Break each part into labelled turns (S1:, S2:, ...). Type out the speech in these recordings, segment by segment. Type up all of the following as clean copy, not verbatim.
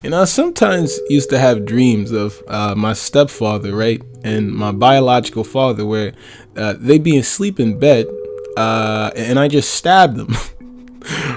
S1: I sometimes used to have dreams of my stepfather, right, and my biological father, where they'd be asleep in bed, and I just stabbed them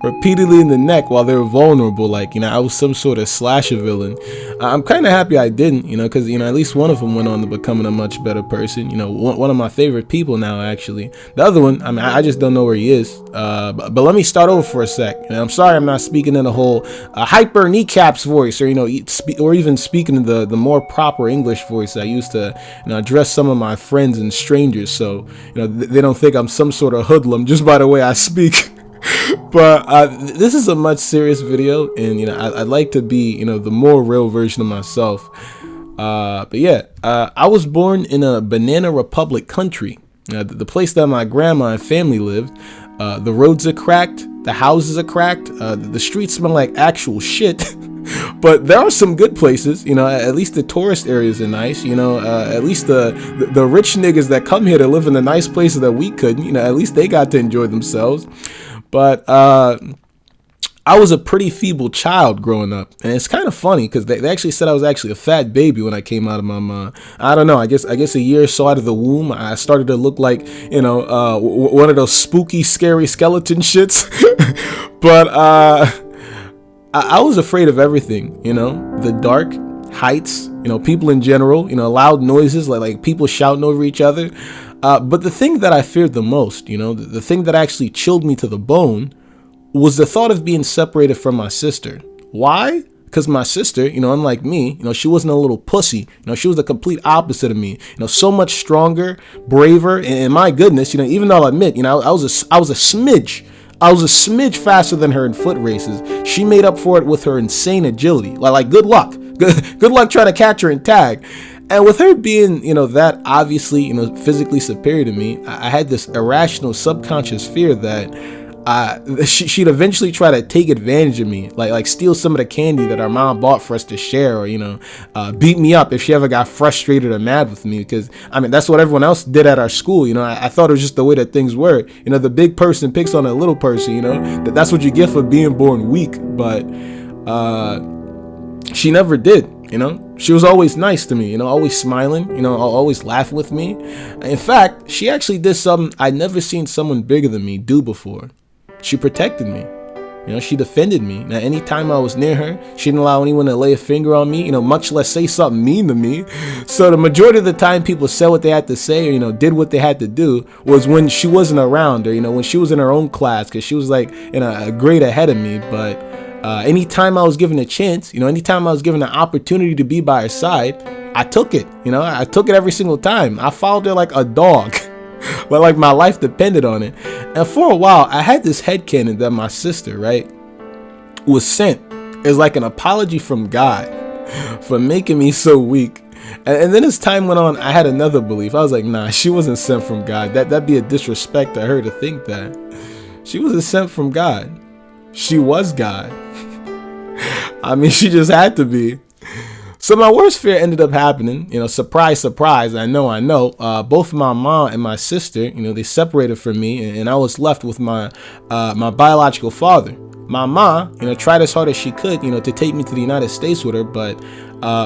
S1: repeatedly in the neck while they were vulnerable, like, I was some sort of slasher villain. I'm kind of happy I didn't, because, at least one of them went on to becoming a much better person, one of my favorite people now, actually. The other one, I just don't know where he is, but let me start over for a sec. I'm sorry I'm not speaking in a whole hyper KneeCaps voice, or, or even speaking in the more proper English voice I used to, address some of my friends and strangers, so, they don't think I'm some sort of hoodlum just by the way I speak. But this is a much serious video, and I'd like to be the more real version of myself. But yeah, I was born in a banana republic country, the place that my grandma and family lived. The roads are cracked, the houses are cracked, the streets smell like actual shit. But there are some good places, at least the tourist areas are nice, at least the rich niggas that come here to live in the nice places that we couldn't, at least they got to enjoy themselves. But I was a pretty feeble child growing up, and it's kind of funny because they actually said I was actually a fat baby when I came out of my mom. I don't know. I guess a year or so out of the womb, I started to look like one of those spooky, scary skeleton shits. But I was afraid of everything. The dark, heights, people in general, loud noises like people shouting over each other. But the thing that I feared the most, the thing that actually chilled me to the bone, was the thought of being separated from my sister. Why? Because my sister, unlike me, she wasn't a little pussy. She was the complete opposite of me. So much stronger, braver, and my goodness, even though I'll admit, I was a smidge. I was a smidge faster than her in foot races. She made up for it with her insane agility. Like good luck. Good luck trying to catch her in tag. And with her being, that obviously, physically superior to me, I had this irrational subconscious fear that she'd eventually try to take advantage of me, like steal some of the candy that our mom bought for us to share, or, beat me up if she ever got frustrated or mad with me, because, that's what everyone else did at our school, I thought it was just the way that things were, the big person picks on a little person, that's what you get for being born weak, but, she never did. She was always nice to me, always smiling, always laughing with me. In fact, she actually did something I'd never seen someone bigger than me do before. She protected me. She defended me. Now, anytime I was near her, she didn't allow anyone to lay a finger on me, much less say something mean to me. So the majority of the time people said what they had to say, or, did what they had to do was when she wasn't around, or, when she was in her own class, because she was like in a grade ahead of me. But anytime I was given a chance, anytime I was given an opportunity to be by her side, I took it. I took it every single time. I followed her like a dog. But like my life depended on it. And for a while, I had this headcanon that my sister, right, was sent as like an apology from God for making me so weak. And then as time went on, I had another belief. I was like, nah, she wasn't sent from God. That'd be a disrespect to her to think that. She wasn't sent from God. She was God. She just had to be. So my worst fear ended up happening, surprise, surprise. I know, both my mom and my sister, they separated from me, and I was left with my biological father. My mom, tried as hard as she could, to take me to the United States with her, but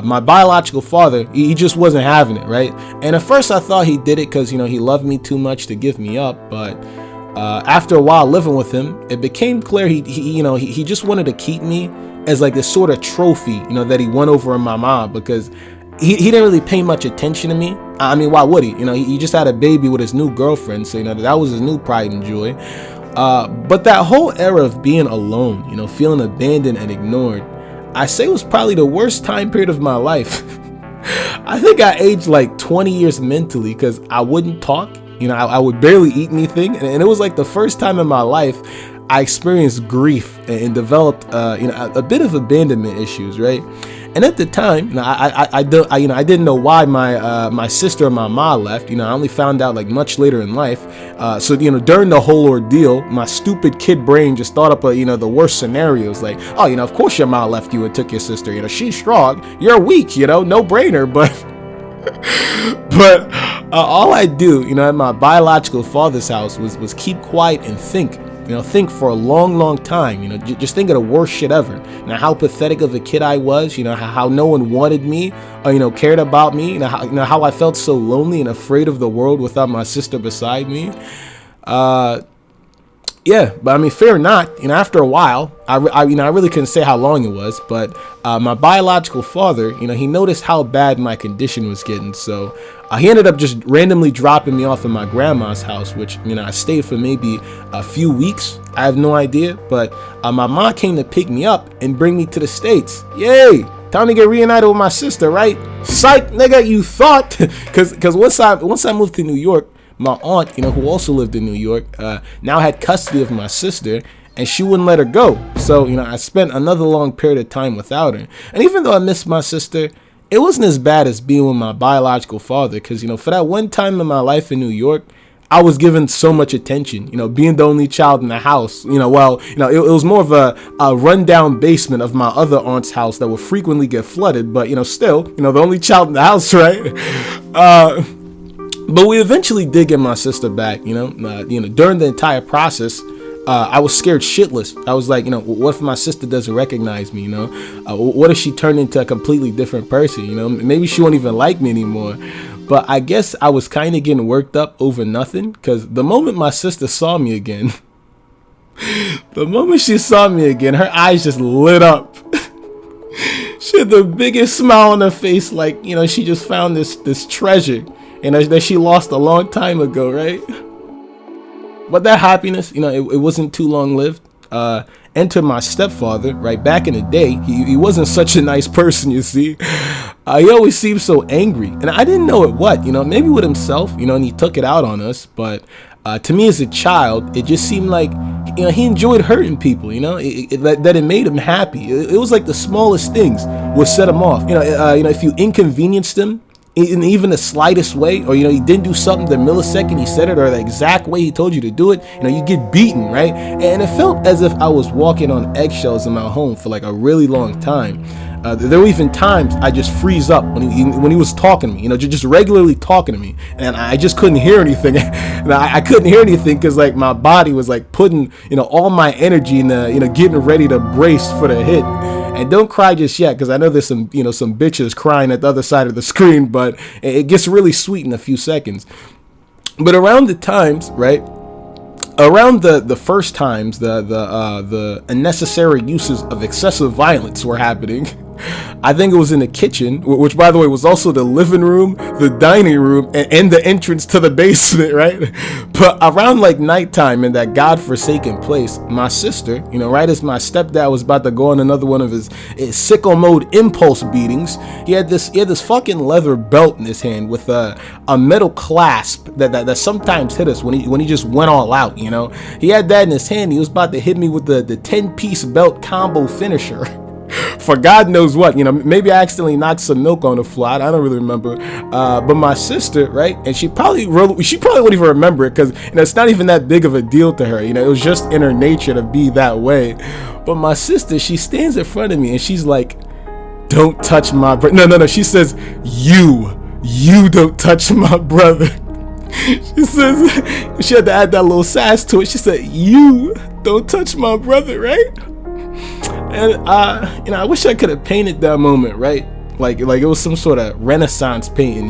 S1: my biological father, he just wasn't having it, right? And at first I thought he did it because, he loved me too much to give me up, but after a while living with him, it became clear he just wanted to keep me as like this sort of trophy, that he won over in my mom, because he didn't really pay much attention to me. Why would he? He just had a baby with his new girlfriend, so that was his new pride and joy. But that whole era of being alone, feeling abandoned and ignored, I say was probably the worst time period of my life. I think I aged like 20 years mentally because I wouldn't talk. I would barely eat anything, and it was like the first time in my life I experienced grief and developed, a bit of abandonment issues, right? And at the time, I didn't know why my sister and my mom left. I only found out like much later in life. So during the whole ordeal, my stupid kid brain just thought up the worst scenarios. Like, oh, of course your mom left you and took your sister. She's strong, you're weak. No brainer. But all I do, at my biological father's house was keep quiet and think. think for a long time, just think of the worst shit ever. Now, how pathetic of a kid I was, how no one wanted me or, cared about me, how I felt so lonely and afraid of the world without my sister beside me. Yeah, but I mean, fear or not, after a while, I really couldn't say how long it was, but my biological father, he noticed how bad my condition was getting, so he ended up just randomly dropping me off at my grandma's house, which, I stayed for maybe a few weeks. I have no idea, but my mom came to pick me up and bring me to the States. Yay! Time to get reunited with my sister, right? Psych, nigga, you thought? Because once I moved to New York, my aunt, who also lived in New York, now had custody of my sister, and she wouldn't let her go. So, I spent another long period of time without her. And even though I missed my sister, it wasn't as bad as being with my biological father, because, for that one time in my life in New York, I was given so much attention, being the only child in the house, it was more of a rundown basement of my other aunt's house that would frequently get flooded, but, still, the only child in the house, right? But we eventually did get my sister back, during the entire process. I was scared shitless. I was like, what if my sister doesn't recognize me, what if she turned into a completely different person, maybe she won't even like me anymore. But I guess I was kind of getting worked up over nothing, because the moment my sister saw me again, her eyes just lit up. She had the biggest smile on her face, like, she just found this treasure, that she lost a long time ago, right? But that happiness, it wasn't too long-lived. Enter my stepfather, right? Back in the day, he wasn't such a nice person, you see. He always seemed so angry, and I didn't know what, maybe with himself, and he took it out on us. But to me as a child, it just seemed like, he enjoyed hurting people, that it made him happy. It was like the smallest things would set him off. If you inconvenienced him in even the slightest way, or you didn't do something the millisecond he said it, or the exact way he told you to do it, you get beaten, right? And it felt as if I was walking on eggshells in my home for like a really long time. There were even times I just freeze up when he was talking to me, just regularly talking to me, and I just couldn't hear anything. And I couldn't hear anything because like my body was like putting all my energy in the getting ready to brace for the hit. And don't cry just yet, because I know there's some some bitches crying at the other side of the screen, but it gets really sweet in a few seconds. But around the times, right? Around the first times the unnecessary uses of excessive violence were happening, I think it was in the kitchen, which by the way was also the living room, the dining room, and the entrance to the basement, right? But around like nighttime in that godforsaken place, my sister, right as my stepdad was about to go on another one of his sicko mode impulse beatings, he had this fucking leather belt in his hand with a metal clasp that sometimes hit us when he just went all out. He had that in his hand. He was about to hit me with the 10-piece belt combo finisher. For God knows what, maybe I accidentally knocked some milk on the floor. I don't really remember. But my sister, right, and she probably won't even remember it, because it's not even that big of a deal to her. It was just in her nature to be that way. But my sister, she stands in front of me and she's like, "Don't touch my brother." No. She says, "You don't touch my brother." She says, she had to add that little sass to it. She said, "You don't touch my brother," right? And I wish I could have painted that moment, right? Like it was some sort of Renaissance painting,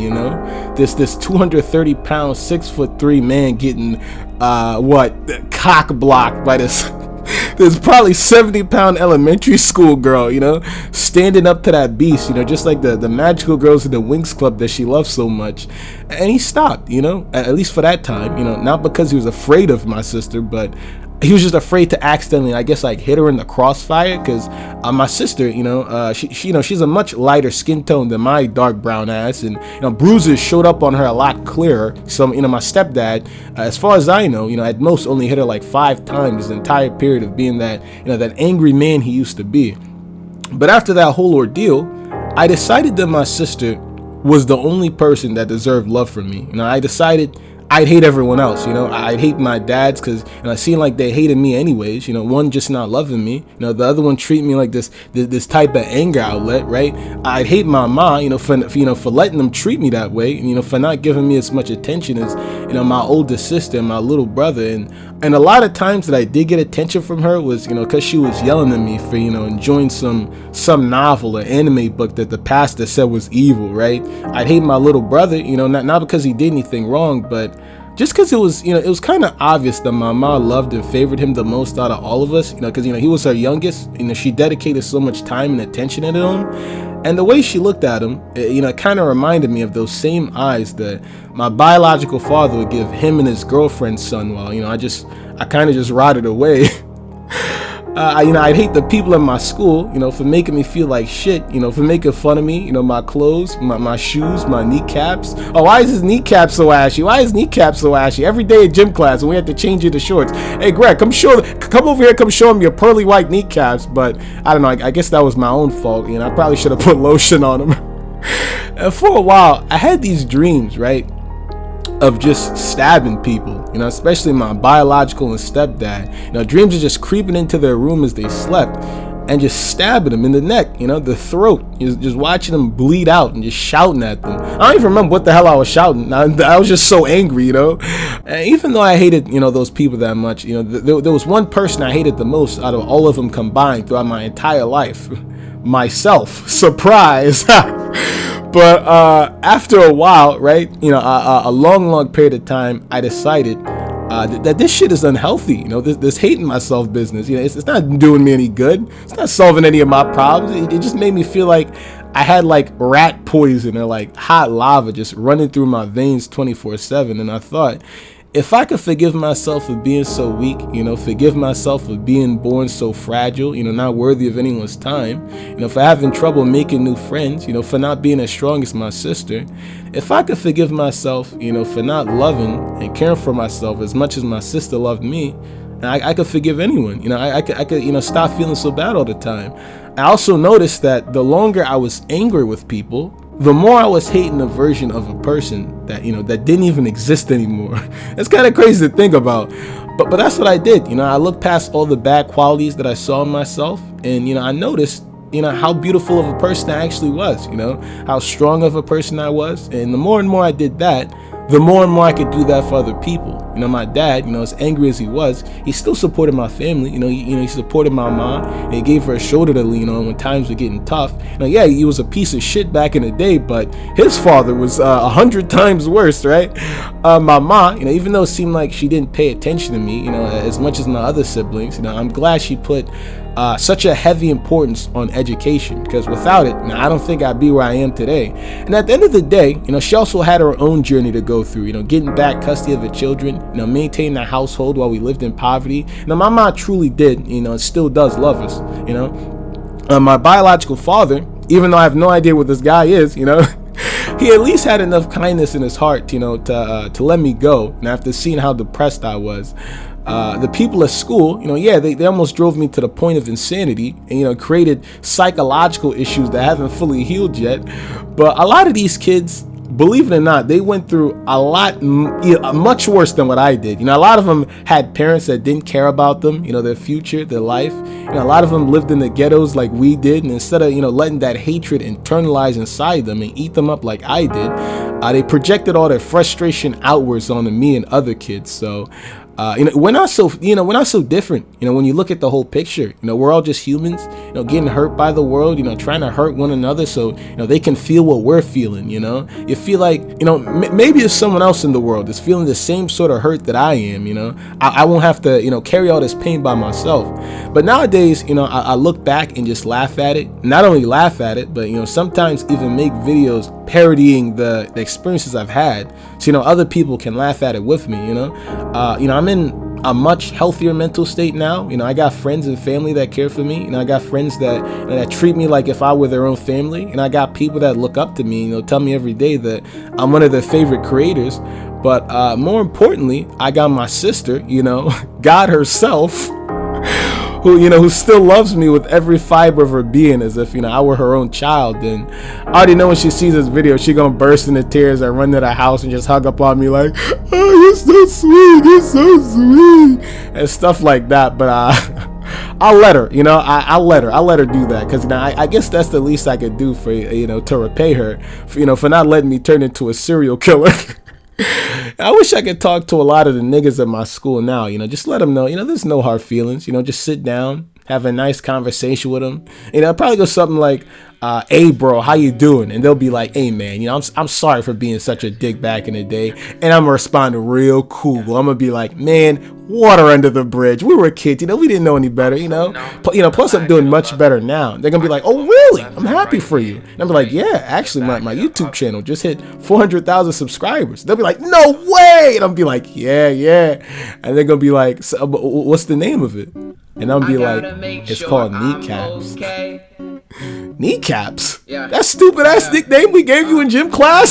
S1: This 230-pound, 6'3" man getting cock blocked by this probably 70-pound elementary school girl, standing up to that beast, just like the magical girls in the Winx Club that she loves so much. And he stopped, at least for that time, not because he was afraid of my sister, but he was just afraid to accidentally, I guess, like hit her in the crossfire, because my sister, she's a much lighter skin tone than my dark brown ass, and bruises showed up on her a lot clearer. So my stepdad, as far as I know, at most only hit her like 5 times the entire period of being that that angry man he used to be. But after that whole ordeal, I decided that my sister was the only person that deserved love from me. I decided I'd hate everyone else, you know. I'd hate my dads because, you know, it seemed like they hated me anyways. You know, one just not loving me. You know, the other one treat me like this type of anger outlet, right? I'd hate my mom, you know, for letting them treat me that way, and, you know, for not giving me as much attention as, you know, my older sister and my little brother. And a lot of times that I did get attention from her was, you know, because she was yelling at me for, you know, enjoying some novel or anime book that the pastor said was evil, right? I'd hate my little brother, you know, not because he did anything wrong, but just because it was, you know, it was kind of obvious that my mom loved and favored him the most out of all of us, you know, because, you know, he was her youngest. You know, she dedicated so much time and attention to him. And the way she looked at him, you know, it kind of reminded me of those same eyes that my biological father would give him and his girlfriend's son while, you know, I kind of just rotted away. You know, I'd hate the people in my school, you know, for making me feel like shit, you know, for making fun of me, you know, my clothes, my shoes, my kneecaps. Oh, why is his kneecap so ashy? Why is kneecap so ashy? Every day at gym class, when we had to change into shorts. Hey, Greg, come over here, come show him your pearly white kneecaps. But I don't know, I guess that was my own fault. You know, I probably should have put lotion on them. And for a while, I had these dreams, right, of just stabbing people, you know, especially my biological and stepdad. You know, dreams of just creeping into their room as they slept and just stabbing them in the neck, you know, the throat, just watching them bleed out and just shouting at them. I don't even remember what the hell I was shouting. I was just so angry, you know. And even though I hated, you know, those people that much, you know, there was one person I hated the most out of all of them combined throughout my entire life. Myself. Surprise. But after a while, right, you know, a long period of time, I decided that this shit is unhealthy. You know, this hating myself business, you know, it's not doing me any good. It's not solving any of my problems. It just made me feel like I had like rat poison or like hot lava just running through my veins 24/7. And I thought, if I could forgive myself for being so weak, you know, forgive myself for being born so fragile, you know, not worthy of anyone's time, you know, for having trouble making new friends, you know, for not being as strong as my sister, if I could forgive myself, you know, for not loving and caring for myself as much as my sister loved me, and I could forgive anyone, you know, I could, you know, stop feeling so bad all the time. I also noticed that the longer I was angry with people, the more I was hating a version of a person that, you know, that didn't even exist anymore. It's kind of crazy to think about, but that's what I did. You know, I looked past all the bad qualities that I saw in myself, and, you know, I noticed, you know, how beautiful of a person I actually was, you know, how strong of a person I was. And the more and more I did that, the more and more I could do that for other people. You know, my dad, you know, as angry as he was, he still supported my family. You know, he supported my mom, and he gave her a shoulder to lean on when times were getting tough. You know, yeah, he was a piece of shit back in the day, but his father was 100 times worse, right? My mom, you know, even though it seemed like she didn't pay attention to me, you know, as much as my other siblings, you know, I'm glad she put such a heavy importance on education, because without it, you know, I don't think I'd be where I am today. And at the end of the day, you know, she also had her own journey to go through, you know, getting back custody of her children, you know, maintaining a household while we lived in poverty. Now, my mom truly did, you know, and still does love us, you know. My biological father, even though I have no idea what this guy is, you know, he at least had enough kindness in his heart, you know, to let me go. And after seeing how depressed I was, the people at school, you know, yeah, they almost drove me to the point of insanity and, you know, created psychological issues that haven't fully healed yet. But a lot of these kids, believe it or not, they went through a lot, much worse than what I did. You know, a lot of them had parents that didn't care about them, you know, their future, their life. You know, a lot of them lived in the ghettos like we did. And instead of, you know, letting that hatred internalize inside them and eat them up like I did, they projected all their frustration outwards onto me and other kids. So, you know, we're not so different. You know, when you look at the whole picture, you know, we're all just humans, you know, getting hurt by the world, you know, trying to hurt one another so, you know, they can feel what we're feeling, you know. You feel like, you know, maybe there's someone else in the world that's feeling the same sort of hurt that I am, you know. I won't have to, you know, carry all this pain by myself. But nowadays, you know, I look back and just laugh at it. Not only laugh at it, but, you know, sometimes even make videos parodying the experiences I've had, so, you know, other people can laugh at it with me, you know. You know, I'm in a much healthier mental state now. You know, I got friends and family that care for me. You know, I got friends that, you know, that treat me like if I were their own family. And I got people that look up to me, you know, tell me every day that I'm one of their favorite creators. But more importantly, I got my sister, you know, God herself, who still loves me with every fiber of her being, as if I were her own child. Then I already know when she sees this video, she gonna burst into tears and run to the house and just hug up on me like, "Oh, you're so sweet, you're so sweet," and stuff like that. But I'll let her, I'll let her do that, because I guess that's the least I could do for to repay her, for not letting me turn into a serial killer. I wish I could talk to a lot of the niggas at my school now, just let them know, there's no hard feelings, just sit down, have a nice conversation with them. I'll probably go something like, "Hey bro, how you doing?" And they'll be like, "Hey man, I'm sorry for being such a dick back in the day." And I'm gonna respond real cool. I'm gonna be like, "Man, water under the bridge. We were kids, we didn't know any better, Plus I'm doing much better now." They're gonna be like, "Oh really? I'm happy for you." And I'm like, "Yeah, actually my YouTube channel just hit 400,000 subscribers." They'll be like, "No way!" And I'm be like, "Yeah." And they're gonna be like, "So, what's the name of it?" And I'll be like, "It's called KneeCaps." KneeCaps? Yeah. That stupid ass nickname we gave you in gym class?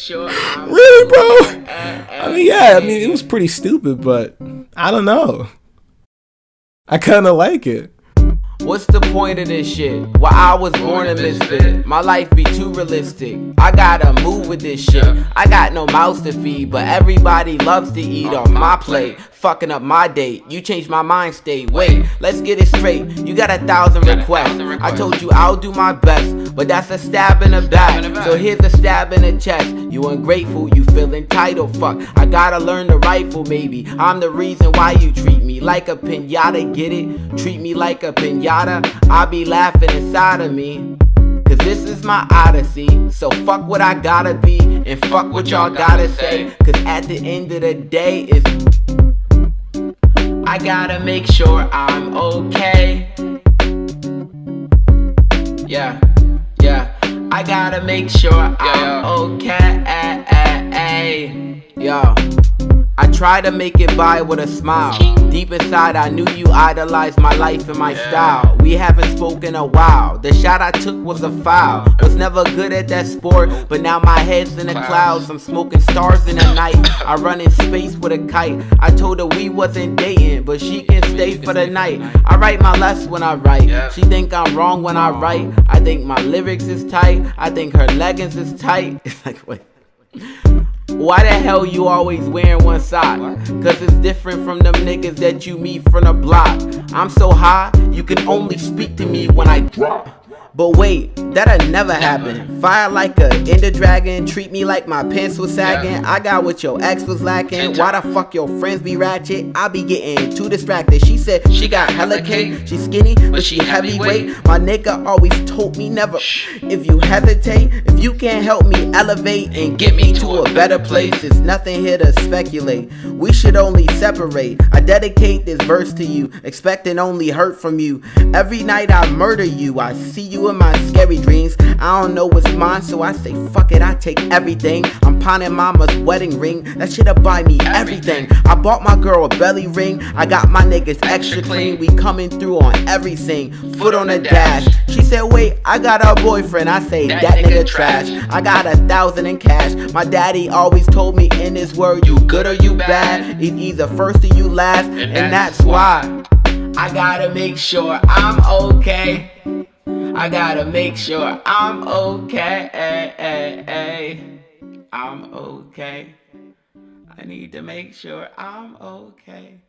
S1: Really, bro? It was pretty stupid, but I don't know. I kind of like it.
S2: What's the point of this shit? Well, I was born a misfit. My life be too realistic. I gotta move with this shit. I got no mouths to feed, but everybody loves to eat off my plate. Fucking up my date. You changed my mind state. Wait, let's get it straight. You got 1,000 requests. I told you I'll do my best, but that's a stab in the back. So here's a stab in the chest. You ungrateful, you feel entitled. Fuck, I gotta learn the rifle, maybe. I'm the reason why you treat me like a pinata. Get it? Treat me like a pinata. I be laughing inside of me, cause this is my odyssey. So fuck what I gotta be, and fuck what y'all gotta say. Cause at the end of the day, I gotta make sure I'm okay. Yeah, I gotta make sure I'm okay. Yo, I try to make it by with a smile. Deep inside I knew you idolized my life and my style. We haven't spoken a while. The shot I took was a foul. Was never good at that sport, but now my head's in the clouds. I'm smoking stars in the night. I run in space with a kite. I told her we wasn't dating, but she can stay for the night. I write my less when I write. She think I'm wrong when I write. I think my lyrics is tight. I think her leggings is tight. It's like, wait, why the hell you always wearing one sock? Cause it's different from them niggas that you meet from the block. I'm so high, you can only speak to me when I drop. But wait, that'll never happen. Fire like a ender dragon, treat me like my pants was sagging. I got what your ex was lacking. Why the fuck your friends be ratchet? I be getting too distracted. She said she got hella cake. She skinny, but she heavyweight. My nigga always told me never. If you hesitate, if you can't help me elevate and get me to a better place, it's nothing here to speculate. We should only separate. I dedicate this verse to you, expecting only hurt from you. Every night I murder you. I see you in my scary dreams. I don't know what's mine, so I say fuck it, I take everything. I'm pawning mama's wedding ring. That shit'll buy me everything. I bought my girl a belly ring. I got my niggas extra clean. We coming through on everything. Foot on the dash. She said wait, I got a boyfriend. I say that nigga trash. I got 1,000 in cash. My daddy always told me in his word, you good or you bad. It's either first or you last, and that's why I gotta make sure I'm okay. I gotta make sure I'm okay. I'm okay. I need to make sure I'm okay.